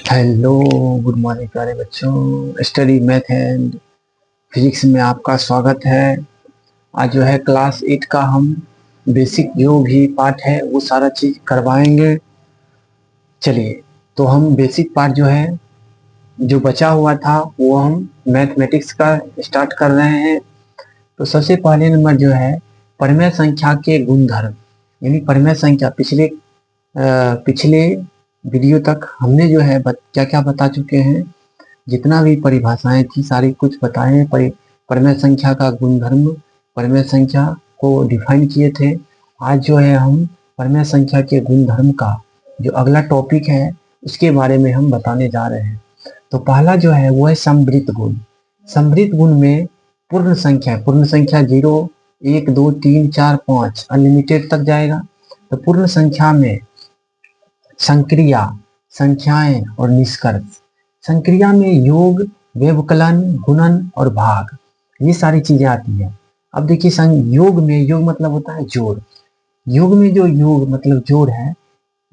Hello, good morning प्यारे बच्चों। Study math and physics में आपका स्वागत है। आज जो है क्लास 8 का हम बेसिक जो भी पार्ट है वो सारा चीज करवाएंगे। चलिए, तो हम बेसिक पार्ट जो है जो बचा हुआ था वो हम मैथमेटिक्स का स्टार्ट कर रहे हैं। तो सबसे पहले नंबर जो है परिमेय संख्या के गुणधर्म, यानी परिमेय संख्या पिछले वीडियो तक हमने जो है क्या क्या बता चुके हैं। जितना भी परिभाषाएं थी सारी कुछ बताए हैं। परिमेय संख्या का गुणधर्म, परिमेय संख्या को डिफाइन किए थे। आज जो है हम परिमेय संख्या के गुणधर्म का जो अगला टॉपिक है उसके बारे में हम बताने जा रहे हैं। तो पहला जो है वो है समवृत्त गुण। समवृत्त गुण में पूर्ण संख्या 0, 1, 2, 3, 4, 5 अनलिमिटेड तक जाएगा। तो पूर्ण संख्या में संक्रिया, संख्याएं और निष्कर्ष। संक्रिया में योग, व्यवकलन, गुणन और भाग, ये सारी चीजें आती है। अब देखिए योग में, योग मतलब होता है जोड़। योग में जो योग मतलब जोड़ है,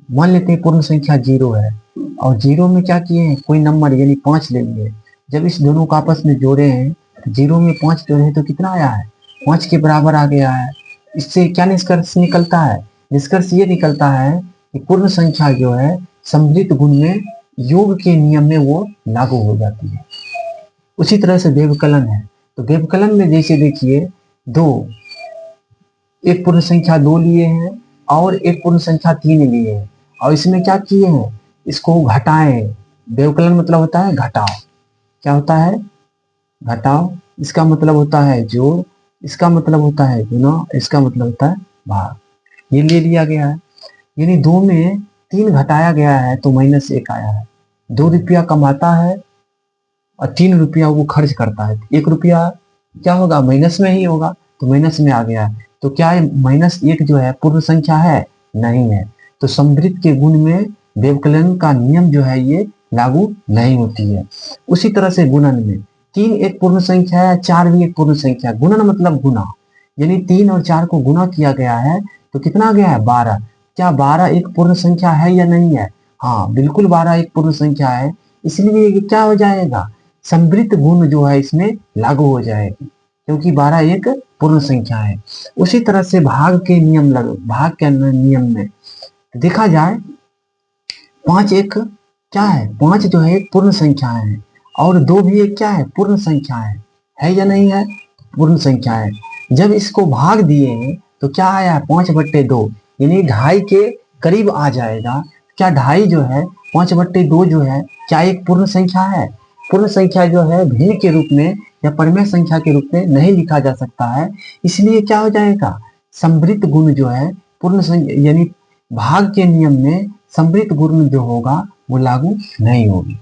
मान लेते हैं पूर्ण संख्या 0 है और 0 में क्या किए हैं, कोई नंबर यानी 5 ले लिए। जब इस दोनों को आपस में जोड़े हैं तो 0 में 5 जोड़े हैं तो कितना आया है, 5 के बराबर आ गया है। इससे क्या निष्कर्ष निकलता है? निष्कर्ष ये निकलता है कि पूर्ण संख्या जो है समवृत्त गुण में योग के नियम में वो लागू हो जाती है। उसी तरह से व्यवकलन है। तो व्यवकलन में जैसे देखिए दो, एक पूर्ण संख्या 2 लिए हैं और एक पूर्ण संख्या 3 लिए हैं और इसमें क्या किए हैं, इसको घटाएं। व्यवकलन मतलब होता है घटाव। क्या होता है? घटाव। इसका मतलब होता है जोड़, इसका मतलब होता है गुना, इसका मतलब होता है भाग। ये ले लिया गया है। यानी 2 में 3 घटाया गया है तो -1 आया है। 2 रुपया कमाता है और 3 रुपया वो खर्च करता है, 1 रुपया क्या होगा, माइनस में ही होगा। तो माइनस में आ गया है। तो क्या है, -1 जो है पूर्ण संख्या है? नहीं है। तो समवृत्त के गुण में व्यवकलन का नियम जो है ये लागू नहीं होती है। उसी तरह से गुणन में 3 एक पूर्ण संख्या है, 4 भी एक पूर्ण संख्या। गुणन मतलब गुना, यानी 3 और 4 को गुना किया गया है तो कितना आ गया है, 12। क्या 12 एक पूर्ण संख्या है या नहीं है? हाँ, बिल्कुल 12 एक पूर्ण संख्या है। इसलिए ये क्या हो जाएगा, समवृत्त गुण जो है इसमें लागू हो जाएगी, क्योंकि 12 एक पूर्ण संख्या है। उसी तरह से भाग के नियम भाग के नियम में देखा जाए, 5 एक क्या है, 5 जो है एक पूर्ण संख्या है और 2 भी एक क्या है, पूर्ण संख्या है या नहीं है? पूर्ण संख्या है। जब इसको भाग दिए हैं तो क्या आया, 5/2, यानी 2.5 के करीब आ जाएगा। क्या 2.5 जो है 5/2 जो है क्या एक पूर्ण संख्या है? पूर्ण संख्या जो है भिन्न के रूप में या परिमेय संख्या के रूप में नहीं लिखा जा सकता है। इसलिए क्या हो जाएगा, समवृत्त गुण जो है पूर्ण संख्या यानी भाग के नियम में समवृत्त गुण जो होगा वो लागू नहीं होगी।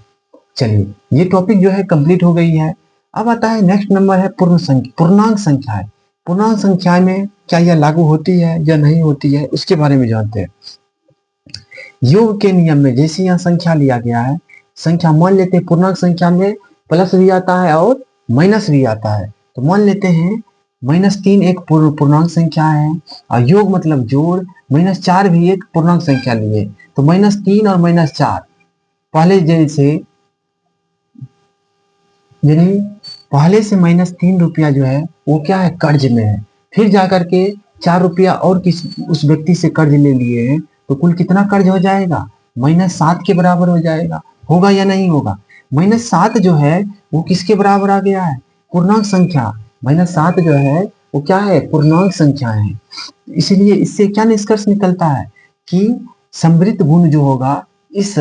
चलिए, ये टॉपिक जो है कंप्लीट हो गई है। अब आता है नेक्स्ट नंबर है पूर्णांक संख्याएं। पूर्णांक संख्या में क्या यह लागू होती है या नहीं होती है, उसके बारे में जानते हैं। योग के नियम में जैसे यहाँ संख्या लिया गया है, संख्या मान लेते हैं, पूर्णांक संख्या में प्लस भी आता है और माइनस भी आता है। तो मान लेते हैं -3 एक पूर्णांक संख्या है और योग मतलब जोड़, -4 भी एक पूर्णांक संख्या लिए। तो -3 और -4 पहले जैसे, यानी पहले से -3 रुपया जो है वो क्या है, कर्ज में है। फिर जाकर के 4 रुपया और उस व्यक्ति से कर्ज ले लिए हैं तो कुल कितना कर्ज हो जाएगा, -7 के बराबर हो जाएगा। होगा या नहीं होगा? -7 जो है वो किसके बराबर आ गया है, पूर्णांक संख्या। -7 जो है वो क्या है, पूर्णांक संख्या है। इसलिए इससे क्या निष्कर्ष निकलता है कि समवृत्त गुण जो होगा इस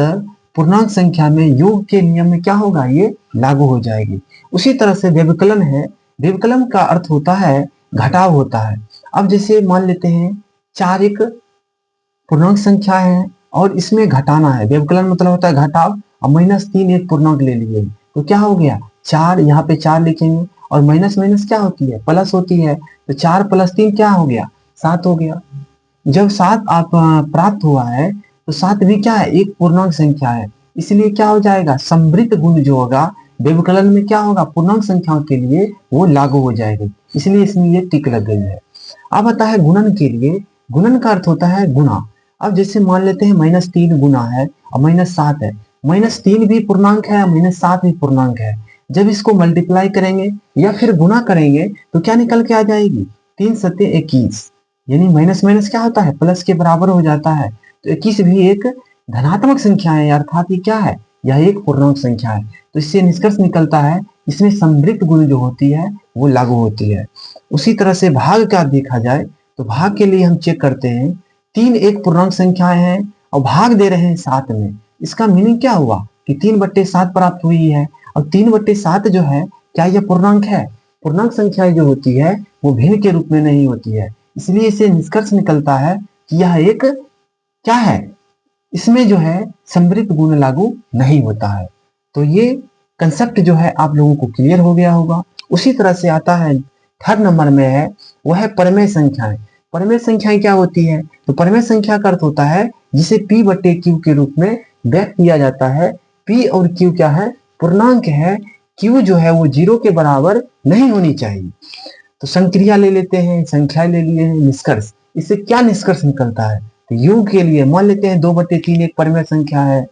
पूर्णांक संख्या में योग के नियम में क्या होगा, ये लागू हो जाएगी। उसी तरह से व्यवकलन है। व्यवकलन का अर्थ होता है घटाव होता है। अब जैसे मान लेते हैं 4 एक पूर्णांक संख्या है और इसमें घटाना है, व्यवकलन मतलब होता है घटाव। और -3 एक पूर्णांक ले लिए तो क्या हो गया, 4, यहाँ पे 4 लिखेंगे और माइनस माइनस क्या होती है, प्लस होती है। तो 4 + 3 क्या हो गया, 7 हो गया। जब 7 आप प्राप्त हुआ है तो 7 भी क्या है, एक पूर्णांक संख्या है। इसलिए क्या हो जाएगा, समवृत्त गुण जो होगा व्यवकलन में क्या होगा, पूर्णांक संख्याओं के लिए वो लागू हो जाएगी। इसलिए इसमें ये टिक लग गई है। अब आता है गुणन के लिए। गुणन का अर्थ होता है गुणा। अब जैसे मान लेते हैं -3 गुना है और -7 है। -3 भी पूर्णांक है, -7 भी पूर्णांक है। जब इसको मल्टीप्लाई करेंगे या फिर गुना करेंगे तो क्या निकल के आ जाएगी, 3 सत्ते 21, यानी माइनस माइनस क्या होता है, प्लस के बराबर हो जाता है। तो 21 भी एक धनात्मक संख्या है, अर्थात ये क्या है, यह एक पूर्णांक संख्या है। तो इससे निष्कर्ष निकलता है इसमें समृद्ध गुण जो होती है वो लागू होती है। उसी तरह से भाग का देखा जाए तो भाग के लिए हम चेक करते हैं, 3 एक पूर्णांक संख्याएं हैं और भाग दे रहे हैं 7 में। इसका मीनिंग क्या हुआ कि 3/7 प्राप्त हुई है। और 3/7 जो है क्या यह पूर्णांक है? पूर्णांक संख्या जो होती है वो भिन्न के रूप में नहीं होती है, इसलिए इसे निष्कर्ष निकलता है कि यह एक क्या है, इसमें जो है समृद्ध गुण लागू नहीं होता है। तो ये कंसेप्ट जो है आप लोगों को क्लियर हो गया होगा। उसी तरह से आता है थर्ड नंबर में है वह है परमेय संख्याएं। परमेय संख्याएं क्या होती है? तो परमेय संख्या का अर्थ होता है जिसे P/Q के रूप में व्यक्त किया जाता है। P और Q क्या है? पूर्णांक है। Q जो है वो 0 के बराबर नहीं होनी चाहिए। तो संक्रिया ले लेते हैं, संख्या ले लिए हैं, निष्कर्ष, इससे क्या निष्कर्ष निकलता है? तो योग के लिए मान लेते हैं 2/3 एक परमेय संख्या है।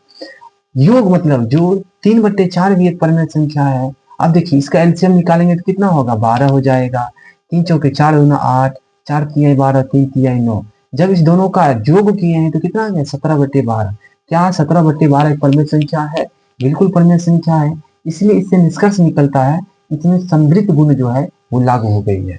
योग मतलब जोड़, 3/4 भी एक परमेय संख्या है। अब देखिए इसका एलसीएम निकालेंगे तो कितना होगा, 12 हो जाएगा। 3 चौके 4 दूना 8, 4 तिहाई 12, 3 तिहाई 9। जब इस दोनों का योग किए हैं तो कितना आ गया, 17/12। क्या 17/12 एक परमेय संख्या है? बिल्कुल परमेय संख्या है। इसलिए इससे निष्कर्ष निकलता है इसमें समृद्ध गुण जो है वो लागू हो गई है।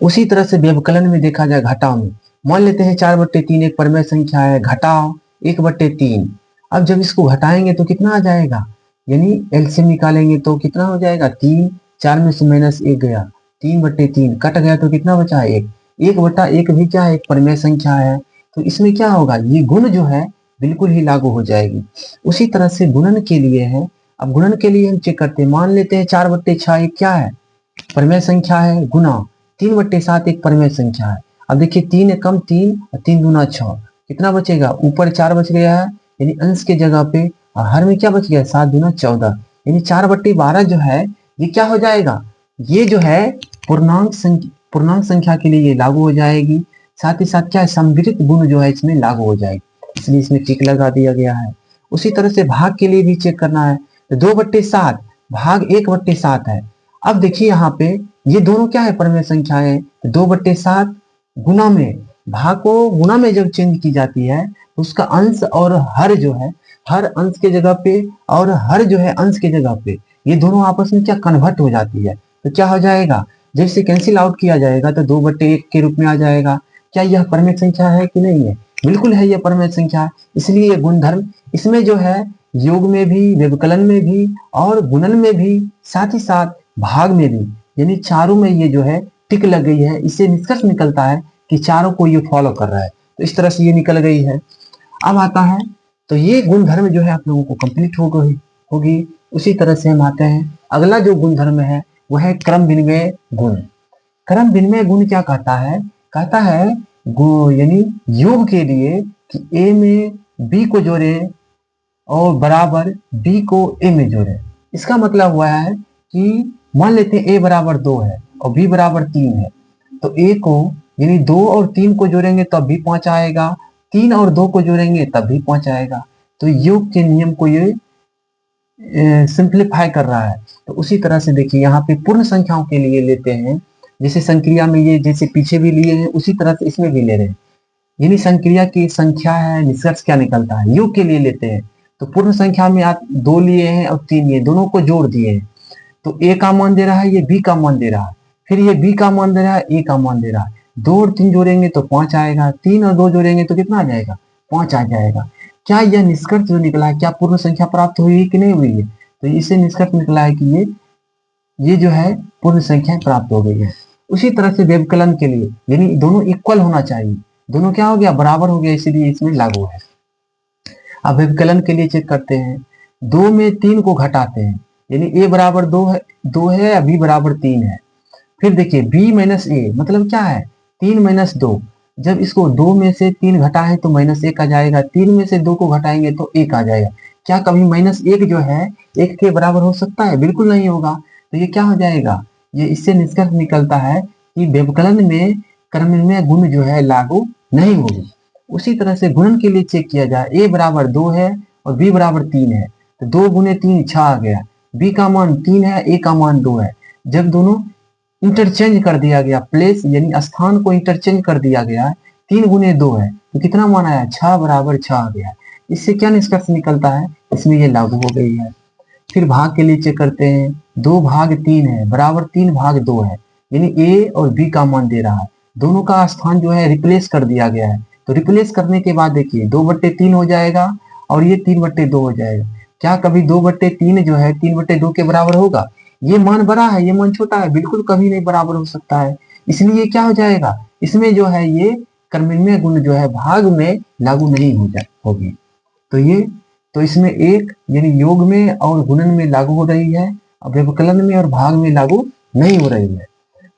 उसी तरह से व्यवकलन में देखा जाए घटाव में, मान लेते हैं 4/3 एक परमेय संख्या है, घटाव 1/3। अब जब इसको घटाएंगे तो कितना आ जाएगा, यानी एलसीएम निकालेंगे तो कितना हो जाएगा, 3, 4 में से -1 गया, 3/3 कट गया तो कितना बचा, 1। 1/1 भी क्या है, एक परमेय संख्या है। तो इसमें क्या होगा, ये गुण जो है बिल्कुल ही लागू हो जाएगी। उसी तरह से गुणन के लिए है। अब गुणन के लिए हम चेक करते हैं, मान लेते हैं 4/6 एक क्या है, परमेय संख्या है, गुना 3/7 एक परमेय संख्या है। अब देखिए 3 कम 3 और 3 दूना 6, कितना बचेगा, ऊपर 4 बच गया है यानी अंश के जगह पे, और हर में क्या बच गया, 7 दूना 14, यानी 4/12 जो है ये क्या हो जाएगा, ये जो है पूर्णांक संख्या के लिए ये लागू हो जाएगी। साथ ही साथ क्या है, समृद्ध गुण जो है इसमें लागू हो जाएगी, इसलिए इसमें टिक लगा दिया गया है। उसी तरह से भाग के लिए भी चेक करना है, तो 2/7 भाग 1/7 है। अब देखिए यहाँ पे ये दोनों क्या है, परमेय संख्याएं। 2/7 गुना में, भाग को गुना में जब चेंज की जाती है तो उसका अंश और हर जो है, हर अंश के जगह पे और हर जो है अंश के जगह पे, ये दोनों आपस में क्या कन्वर्ट हो जाती है। तो क्या हो जाएगा, जब इसे कैंसिल आउट किया जाएगा तो 2/1 के रूप में आ जाएगा। क्या यह परमेय संख्या है कि नहीं है? बिल्कुल है, यह परमेय संख्या है। इसलिए ये गुणधर्म इसमें जो है योग में भी, व्यवकलन में भी और गुणन में भी, साथ ही साथ भाग में भी, यानी चारों में ये जो है टिक लग गई है। इससे निष्कर्ष निकलता है कि चारों को ये फॉलो कर रहा है। तो इस तरह से ये निकल गई है। अब आता है, तो ये गुणधर्म जो है आप लोगों को कंप्लीट होगी। उसी तरह से हम आते हैं, अगला जो गुणधर्म है वह है क्रम विनिमय गुण। क्रम विनिमय गुण क्या कहता है, कहता है यानी योग के लिए कि ए में बी को जोड़े और बराबर बी को ए में जोड़े। इसका मतलब हुआ है कि मान लेते हैं ए बराबर 2 है और बी बराबर 3 है, तो ए को यानी 2 और 3 को जोड़ेंगे तब भी 5 आएगा, 3 और 2 को जोड़ेंगे तब भी 5 आएगा। तो योग के नियम को ये सिंप्लीफाई कर रहा है। तो उसी तरह से देखिए यहाँ पे पूर्ण संख्याओं के लिए लेते हैं, जैसे संक्रिया में ये जैसे पीछे भी लिए हैं उसी तरह से इसमें भी ले रहे हैं, यानी संक्रिया की संख्या है, निष्कर्ष क्या निकलता है। योग के लिए लेते हैं तो पूर्ण संख्या में आप 2 लिए हैं और 3 लिए, दोनों को जोड़ दिए हैं, तो ए का मान दे रहा है, ये बी का मान दे रहा है, फिर ये बी का मान दे रहा है, ए का मान दे रहा है। 2 और 3 जोड़ेंगे तो 5 आएगा, 3 और 2 जोड़ेंगे तो कितना आ जाएगा, 5 आ जाएगा। क्या यह निष्कर्ष जो निकला है, क्या पूर्ण संख्या प्राप्त हुई है कि नहीं हुई है? तो इससे निष्कर्ष निकला है कि ये जो है पूर्ण संख्या प्राप्त हो गई है। उसी तरह से व्यवकलन के लिए, यानी दोनों इक्वल होना चाहिए, दोनों क्या हो गया, बराबर हो गया, इसीलिए इसमें लागू है। अब व्यवकलन के लिए चेक करते हैं, 2 में 3 को घटाते हैं, यानी a बराबर 2 है या b बराबर 3 है। फिर देखिए b माइनस ए मतलब क्या है, 3 माइनस 2। जब इसको 2 में से 3 घटाएं तो -1 आ जाएगा, 3 में से 2 को घटाएंगे तो 1 आ जाएगा। क्या कभी -1 जो है 1 के बराबर हो सकता है? बिल्कुल नहीं होगा। तो ये क्या हो जाएगा, ये इससे निष्कर्ष निकलता है कि व्यवकलन में क्रमविनिमय गुण जो है लागू नहीं होगी। उसी तरह से गुणन के लिए चेक किया जाए, a बराबर 2 है और b बराबर 3 है, तो 2 गुने 3 6 आ गया। b का मान 3 है, a का मान 2 है। जब दोनों इंटरचेंज कर दिया गया, प्लेस यानी स्थान को इंटरचेंज कर दिया गया, 3 गुने 2 है तो कितना मान आया, 6 बराबर 6 आ गया। इससे क्या निष्कर्ष निकलता है, इसमें ये लागू हो गई है। फिर भाग के लिए चेक करते हैं, 2 भाग 3 है बराबर 3 भाग 2 है, यानी a और b का मान दे रहा है। दोनों का स्थान जो है रिप्लेस कर दिया गया है, तो रिप्लेस करने के बाद देखिए 2/3 हो जाएगा और ये 3/2 हो जाएगा। क्या कभी 2/3 जो है 3/2 के बराबर होगा? ये मान बड़ा है, ये मान छोटा है, बिल्कुल कभी नहीं बराबर हो सकता है। इसलिए क्या हो जाएगा, इसमें जो है ये कर्मण्य गुण जो है भाग में लागू नहीं होगी। तो ये तो इसमें एक यानी योग में और गुणन में लागू हो रही है, और व्यवकलन में और भाग में लागू नहीं हो रही है।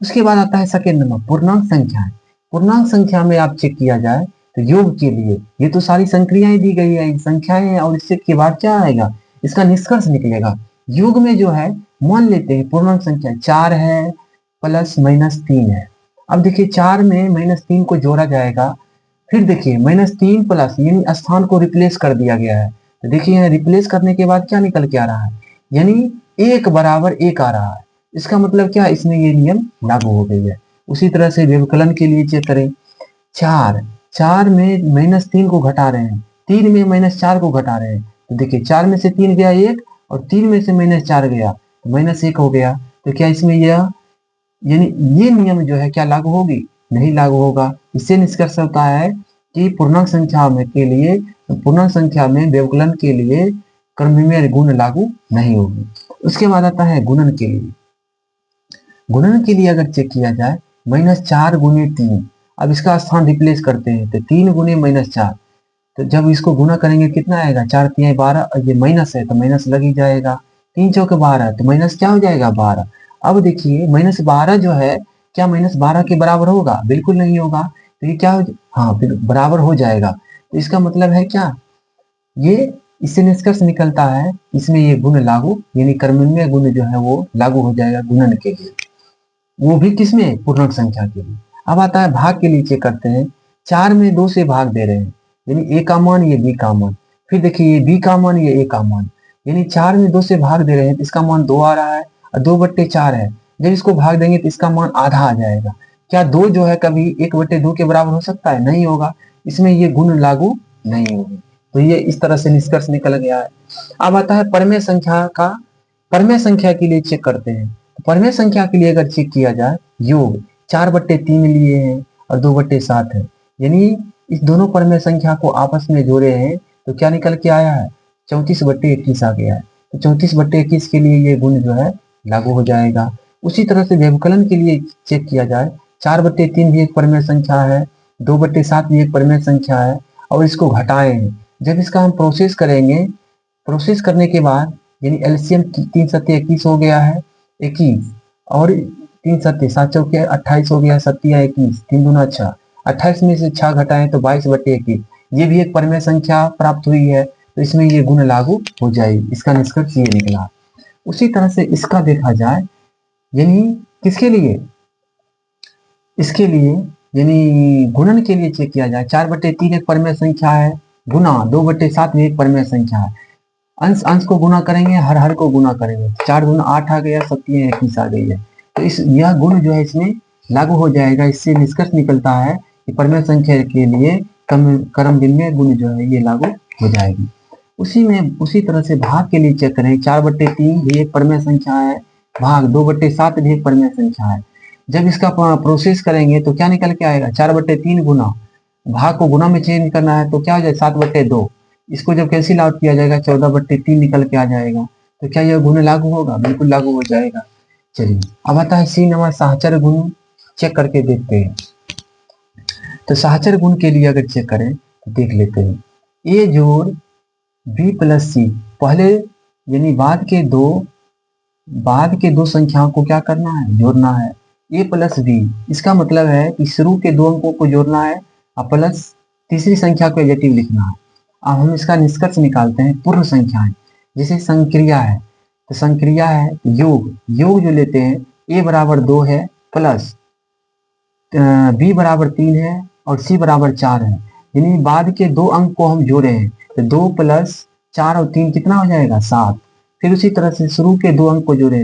उसके बाद आता है सेकेंड नंबर, पूर्णांक संख्याएं। पूर्णांक संख्या में आप चेक किया जाए तो योग के लिए ये तो सारी संक्रियाएं दी गई है, संख्याएं, और इससे के बाद क्या आएगा, इसका निष्कर्ष निकलेगा। योग में जो है मान लेते हैं पूर्णांक संख्या 4 है प्लस -3 है। अब देखिए 4 में -3 को जोड़ा जाएगा, फिर देखिए -3 प्लस यानी स्थान को रिप्लेस कर दिया गया है, तो देखिए यहाँ रिप्लेस करने के बाद क्या निकल के आ रहा है, यानी 1 बराबर 1 आ रहा है। इसका मतलब क्या, इसमें ये नियम लागू हो गई है। उसी तरह से व्यवकलन के लिए चेक करें, 4 में -3 को घटा रहे हैं, 3 में -4 को घटा रहे हैं, तो देखिए 4 में से 3 गया 1 और 3 में से -4 गया तो -1 हो गया। तो क्या इसमें यह यानी ये नियम जो है क्या लागू होगी, नहीं लागू होगा। इससे निष्कर्ष होता है कि पूर्णांक संख्या में के लिए, पूर्णांक संख्या में व्यवकलन के लिए क्रमविमेय गुण लागू नहीं होगी। उसके बाद आता है गुणन के लिए। गुणन के लिए अगर चेक किया जाए, -4 गुने 3, अब इसका स्थान रिप्लेस करते हैं तो 3 गुने -4, तो जब इसको गुना करेंगे कितना आएगा, 4 3 12, और ये माइनस है तो माइनस लग ही जाएगा, 3 चौके 12 तो माइनस क्या हो जाएगा 12। अब देखिए -12 जो है क्या -12 के बराबर होगा, बिल्कुल नहीं होगा। तो ये क्या हो, हाँ बराबर हो जाएगा। तो इसका मतलब है क्या, ये इससे निष्कर्ष निकलता है इसमें ये गुण लागू यानी कर्मण्य गुण जो है वो लागू हो जाएगा गुणन के लिए, वो भी किसमें, पूर्णांक संख्या के लिए। अब आता है भाग के लिए चेक करते हैं, 4 में 2 से भाग दे रहे हैं, यानी a का मान ये b का मान, फिर देखिए ये b का मान ये a का मान, यानी 4 में 2 से भाग दे रहे हैं तो इसका मान 2 आ रहा है और 2/4 है। जब इसको भाग देंगे तो इसका मान आधा आ जाएगा। क्या 2 जो है कभी 1/2 के बराबर हो सकता है, नहीं होगा। इसमें ये गुण लागू नहीं होगी। तो ये इस तरह से निष्कर्ष निकल गया है। अब आता है परमेय संख्या का, परमेय संख्या के लिए चेक करते हैं। परमेय संख्या के लिए अगर चेक किया जाए, योग 4/3 लिए हैं और 2/7 है, यानी इस दोनों परमेय संख्या को आपस में जोड़े हैं तो क्या निकल के आया है, 34/21 आ गया है। तो 34/21 के लिए ये गुण जो है लागू हो जाएगा। उसी तरह से व्यवकलन के लिए चेक किया जाए, 4/3 भी एक परमेय संख्या है, 2/7 भी एक परमेय संख्या है, और इसको घटाए हैं। जब इसका हम प्रोसेस करेंगे, प्रोसेस करने के बाद यानी एलसीएम 3 सत्ते 21 हो गया है, 21 और 3 सत्ते 7 चौके 28 हो गया, 21 3 दूना 6, 28 में से 6 घटाएं तो 22/21, ये भी एक परमेय संख्या प्राप्त हुई है। तो इसमें ये गुण लागू हो जाएगी, इसका निष्कर्ष ये निकला। उसी तरह से इसका देखा जाए, यानी किसके लिए, इसके लिए यानी गुणन के लिए चेक किया जाए, 4/3 एक परमेय संख्या है, गुना 2/7 भी एक परमेय संख्या है। अंश अंश को गुना करेंगे, हर हर को गुना करेंगे, 4 दूना 8 आ गया, 7 21 आ गई है। तो इस यह गुण जो है इसमें लागू हो जाएगा। इससे निष्कर्ष निकलता है कि परमेय संख्या के लिए क्रमविन्याय गुण जो है ये लागू हो जाएगी। उसी तरह से भाग के लिए चेक करें, 4/3 भी एक परमेय संख्या है, भाग 2/7 भी एक परमेय संख्या है। जब इसका प्रोसेस करेंगे तो क्या निकल के आएगा, 4/3 गुना, भाग को गुना में चेंज करना है तो क्या हो जाए 7/2, इसको जब कैंसिल आउट किया जाएगा 14/3 निकल के आ जाएगा। तो क्या यह गुण लागू होगा, बिल्कुल लागू हो जाएगा। चलिए अब आता है सी नंबर, सहचर गुण चेक करके देखते हैं। तो सहचर गुण के लिए अगर चेक करें तो देख लेते हैं, ए जोड़ बी प्लस सी, पहले यानी बाद के दो संख्याओं को क्या करना है, जोड़ना है, ए प्लस बी। इसका मतलब है कि शुरू के 2 अंकों को जोड़ना है और प्लस तीसरी संख्या को एडिटिव लिखना है। अब हम इसका निष्कर्ष निकालते हैं, पूर्ण संख्याएं जैसे संक्रिया है, तो संक्रिया है योग, योग जो लेते हैं, ए बराबर 2 है प्लस बी बराबर 3 है और सी बराबर 4 है, यानी बाद के 2 अंक को हम जोड़े हैं तो 2 + 4 और 3 कितना हो जाएगा 7। फिर उसी तरह से शुरू के 2 अंक को जोड़े,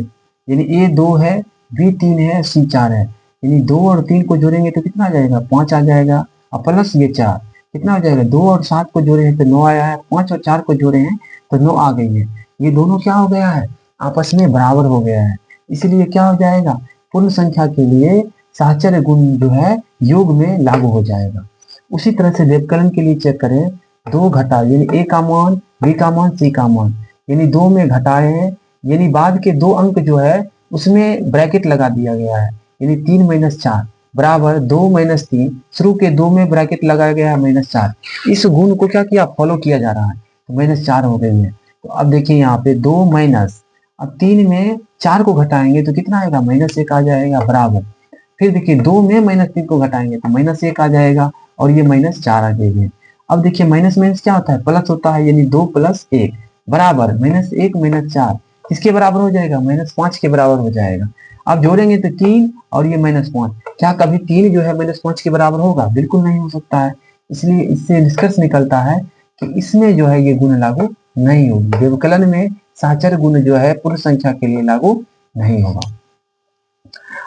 यानी ए 2 है, बी 3 है, सी 4 है, यानी 2 और 3 को जोड़ेंगे तो कितना आ जाएगा 5 आ जाएगा, और प्लस ये 4 कितना हो जाएगा 2 और 7 को जोड़े हैं तो 9 आया है, 5 और 4 को जोड़े हैं तो 9 आ गई है। ये दोनों क्या हो गया है आपस में बराबर हो गया है, इसलिए क्या हो जाएगा पूर्ण संख्या के लिए साहचर्य गुण जो है योग में लागू हो जाएगा। उसी तरह से व्यवकलन के लिए चेक करें, 2 घटा यानी ए का मान, बी का मान, सी का मान, यानी 2 में घटाए हैं, यानी बाद के 2 अंक जो है उसमें ब्रैकेट लगा दिया गया है, यानी 3 माइनस 4 बराबर 2 माइनस 3, शुरू के 2 में ब्रैकेट लगाया गया है -4। इस गुण को क्या किया फॉलो किया जा रहा है, तो -4 हो गई है। तो अब देखिए यहाँ पे 2 माइनस, अब 3 में 4 को घटाएंगे तो कितना आएगा -1 आ जाएगा बराबर, फिर देखिए 2 में -3 को घटाएंगे तो -1 आ जाएगा और ये -4 आ जाएगी। अब देखिए माइनस माइनस क्या होता है प्लस होता है, यानी 2 + 1 बराबर -1 - 4 किसके बराबर हो जाएगा -5 के बराबर हो जाएगा। अब जोड़ेंगे तो 3 और ये -5, क्या कभी 3 जो है -5 के बराबर होगा, बिल्कुल नहीं हो सकता है। इसलिए इससे निष्कर्ष निकलता है कि इसमें जो है ये गुण लागू नहीं होगी, व्यवकलन में साहचर्य गुण जो है पूर्ण संख्या के लिए लागू नहीं होगा।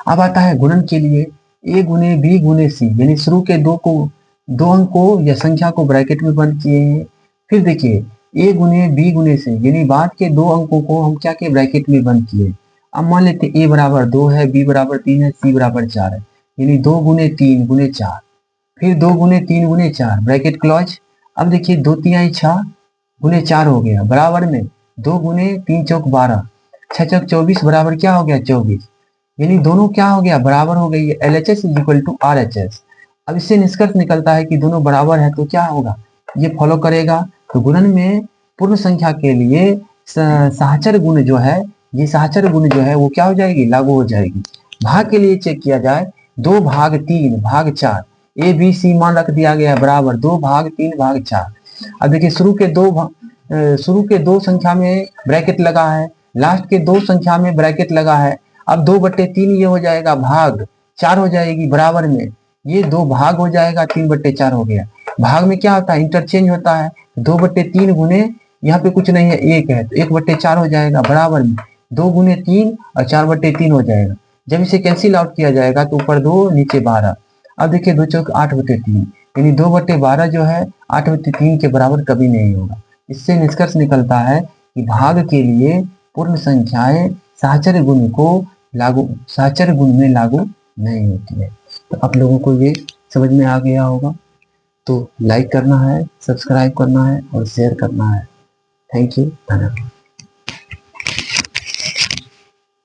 अब आता है गुणन के लिए, ए गुने बी गुने सी, यानी शुरू के 2 अंक को या संख्या को ब्रैकेट में बंद किए हैं। फिर देखिए ए गुने बी गुने सी, यानी बाद के 2 अंकों को हम क्या किए ब्रैकेट में बंद किए। अब मान लेते ए बराबर 2 है, बी बराबर 3 है, सी बराबर 4 है, यानी 2 गुने 3 गुने 4, फिर 2 गुने 3 गुने 4 ब्रैकेट क्लोज। अब देखिए 2 तिहाई 6 गुने 4 हो गया बराबर में 2 गुने 3 चौक 12, 6 चौक 24 बराबर क्या हो गया 24, यानी दोनों क्या हो गया बराबर हो गई है, LHS = RHS। अब इससे निष्कर्ष निकलता है कि दोनों बराबर है तो क्या होगा ये फॉलो करेगा। तो गुणन में पूर्ण संख्या के लिए साहचर्य गुण जो है, ये साहचर्य गुण जो है वो क्या हो जाएगी लागू हो जाएगी। भाग के लिए चेक किया जाए, 2 भाग 3 भाग 4, ए बी सी मान रख दिया गया है बराबर 2 भाग 3 भाग 4। अब देखिए शुरू के 2 संख्या में ब्रैकेट लगा है, लास्ट के 2 संख्या में ब्रैकेट लगा है। अब 2/3 ये हो जाएगा भाग 4 हो जाएगी बराबर में, ये 2 भाग हो जाएगा 3/4 हो गया। भाग में क्या होता है इंटरचेंज होता है, 2/3 गुने यहाँ पे कुछ नहीं है 1 है तो 1/4 हो जाएगा बराबर में 2 गुने 3 और 4/3 हो जाएगा। जब इसे कैंसिल आउट किया जाएगा तो ऊपर 2 नीचे 12। अब देखिए 2 चौक 8/3, यानी 2/12 जो है 8/3 के बराबर कभी नहीं होगा। इससे निष्कर्ष निकलता है कि भाग के लिए पूर्ण संख्याएं साहचर्य गुण में लागू नहीं होती है। तो आप लोगों को ये समझ में आ गया होगा, तो लाइक करना है, सब्सक्राइब करना है और शेयर करना है। थैंक यू, धन्यवाद।